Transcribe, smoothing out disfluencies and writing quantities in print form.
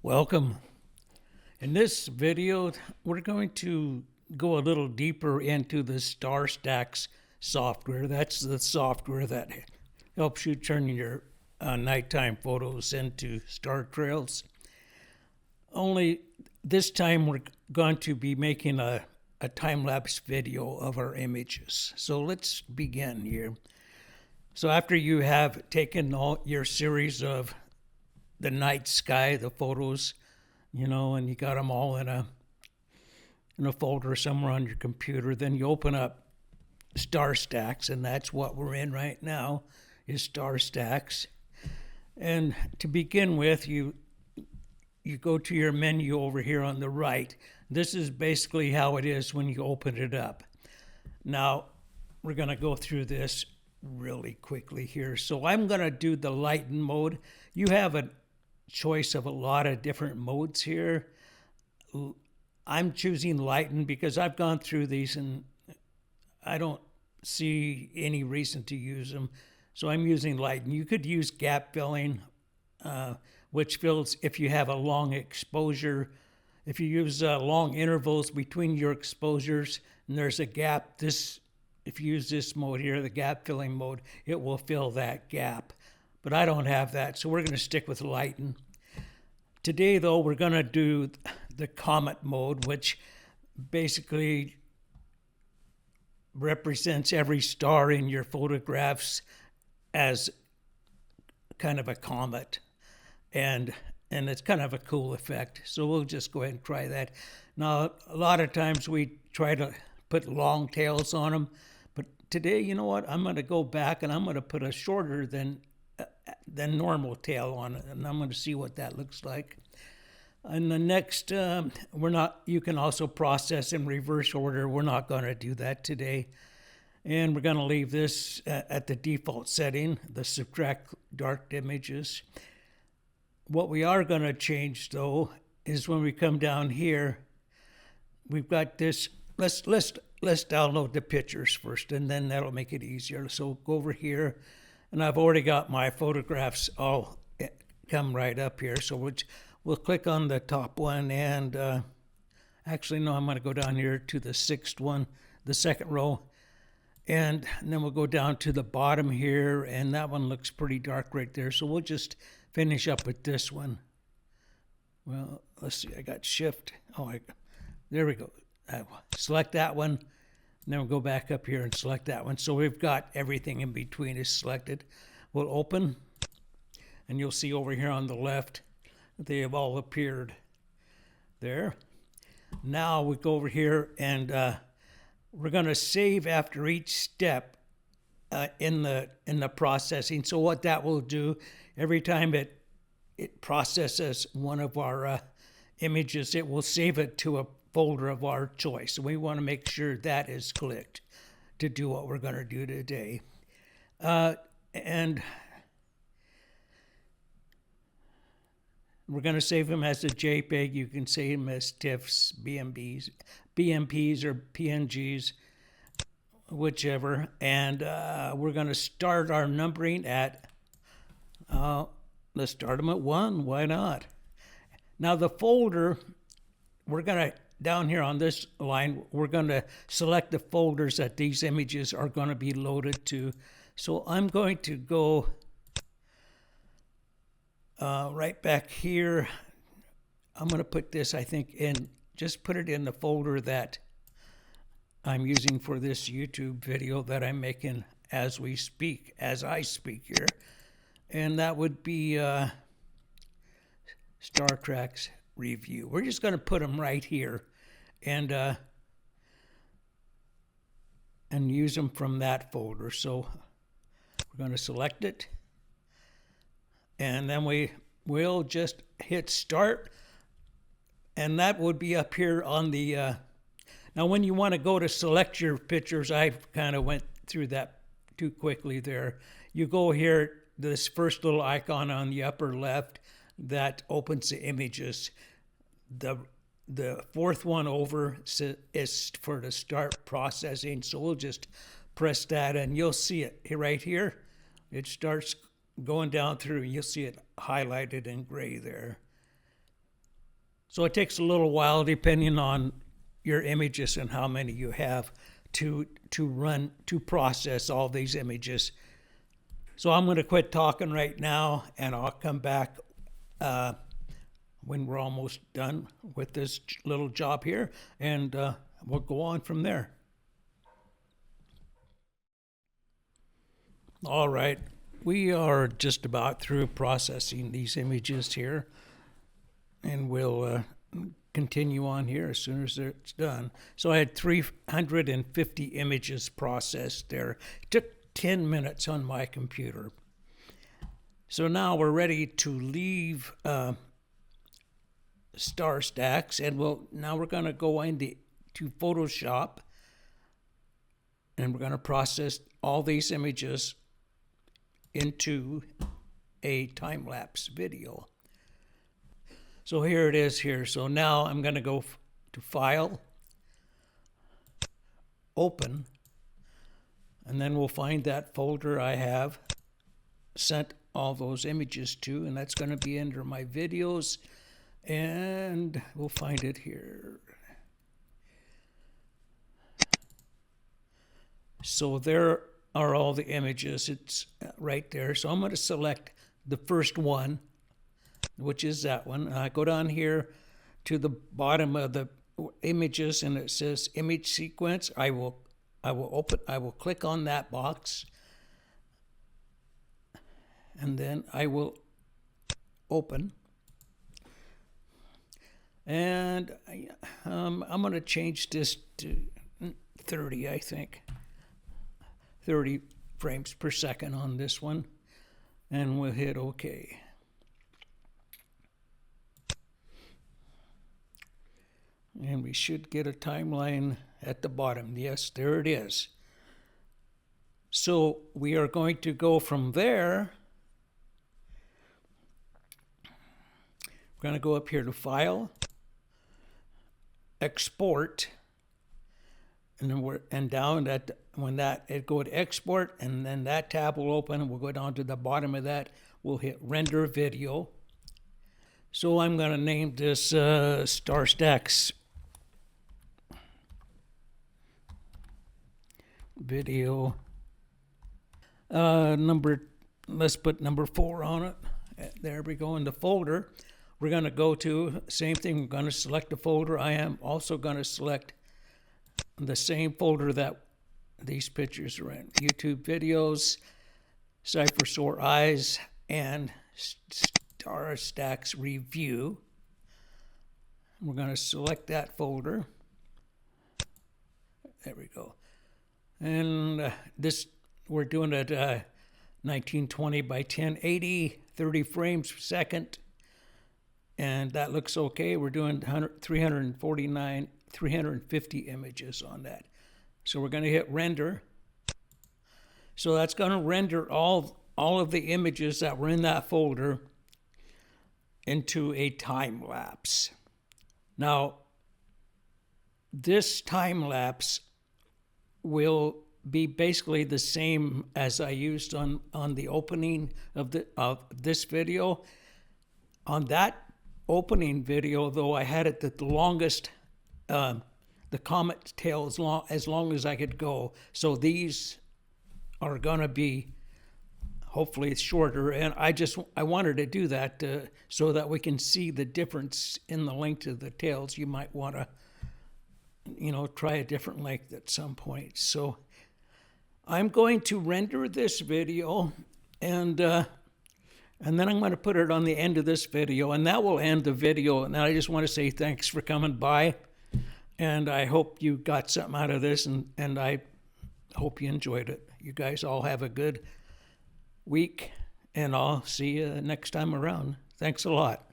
Welcome. In this video, we're going to go a little deeper into the StarStax software. That's the software that helps you turn your nighttime photos into star trails. Only this time we're going to be making a time-lapse video of our images. So let's begin here. So after you have taken all your series of the night sky, the photos, and you got them all in a folder somewhere on your computer, then you open up StarStax, and that's what we're in right now, is StarStax. And to begin with, you go to your menu over here on the right. This is basically how it is when you open it up. Now, we're going to go through this really quickly here. So I'm going to do the lighten mode. You have a choice of a lot of different modes here. I'm choosing lighten because I've gone through these and I don't see any reason to use them. So I'm using lighten. You could use gap filling, which fills if you have a long exposure. If you use long intervals between your exposures and there's a gap, if you use this mode here, the gap filling mode, it will fill that gap. But I don't have that, so we're going to stick with lighten. Today, though, we're going to do the comet mode, which basically represents every star in your photographs as kind of a comet. And it's kind of a cool effect. So we'll just go ahead and try that. Now, a lot of times we try to put long tails on them. But today, you know what? I'm going to go back and I'm going to put a shorter than normal tail on it, and I'm going to see what that looks like. And the next, you can also process in reverse order. We're not going to do that today. And we're going to leave this at the default setting, the subtract dark images. What we are going to change, though, is when we come down here, we've got this. Let's download the pictures first, and then that'll make it easier. So go over here. And I've already got my photographs all come right up here. So we'll click on the top one. And actually, no, I'm going to go down here to the sixth one, the second row. And then we'll go down to the bottom here. And that one looks pretty dark right there. So we'll just finish up with this one. Well, let's see. I got shift. There we go. Select that one. And then we'll go back up here and select that one. So we've got everything in between is selected. We'll open, and you'll see over here on the left, they have all appeared there. Now we go over here, and we're going to save after each step in the processing. So what that will do, every time it processes one of our images, it will save it to a folder of our choice. So we want to make sure that is clicked to do what we're going to do today. And we're going to save them as a JPEG. You can save them as TIFFs, BMPs, or PNGs, whichever. And we're going to start our numbering at, let's start them at 1. Why not? Now the folder, we're going to, down here on this line, we're going to select the folders that these images are going to be loaded to. So I'm going to go right back here. I'm going to put this, I think, just put it in the folder that I'm using for this YouTube video that I'm making as I speak here. And that would be StarTrax review. We're just going to put them right here and use them from that folder. So we're going to select it, and then we'll just hit start, and that would be up here on the now when you want to go to select your pictures, I kind of went through that too quickly there. You go here, this first little icon on the upper left that opens the images. The fourth one over is for the start processing. So we'll just press that and you'll see it right here. It starts going down through. You'll see it highlighted in gray there. So it takes a little while, depending on your images and how many you have, to process all these images. So I'm going to quit talking right now, and I'll come back when we're almost done with this little job here, and we'll go on from there. All right, we are just about through processing these images here, and we'll continue on here as soon as it's done. So I had 350 images processed there. It took 10 minutes on my computer. So now we're ready to leave StarStax, and now we're going to go into Photoshop, and we're going to process all these images into a time-lapse video. So here it is here. So now I'm going to go to File, Open, and then we'll find that folder I have sent all those images to, and that's going to be under my videos, and we'll find it here. So there are all the images. It's right there. So I'm going to select the first one, which is that one. I go down here to the bottom of the images, and it says image sequence. I will click on that box, and then I will open. And I'm going to change this to 30, I think. 30 frames per second on this one, and we'll hit OK. And we should get a timeline at the bottom. Yes, there it is. So we are going to go from there. We're going to go up here to File, Export, and then down that go to Export, and then that tab will open, and we'll go down to the bottom of that. We'll hit Render Video. So I'm going to name this StarStax video. Let's put number 4 on it. There we go in the folder. We're going to go to, same thing, we're going to select the folder. I am also going to select the same folder that these pictures are in. YouTube videos, Cipher Sore Eyes, and StarStax Review. We're going to select that folder. There we go. And we're doing it 1920 by 1080, 30 frames per second. And that looks okay. We're doing 350 images on that. So we're going to hit Render. So that's going to render all of the images that were in that folder into a time lapse. Now, this time lapse will be basically the same as I used on the opening of this video. On that opening video, though, I had it the longest, the comet tail as long as I could go. So these are going to be hopefully shorter, and I wanted to do that so that we can see the difference in the length of the tails. You might want to, try a different length at some point. So I'm going to render this video, and then I'm going to put it on the end of this video, and that will end the video. And I just want to say thanks for coming by, and I hope you got something out of this, and I hope you enjoyed it. You guys all have a good week, and I'll see you next time around. Thanks a lot.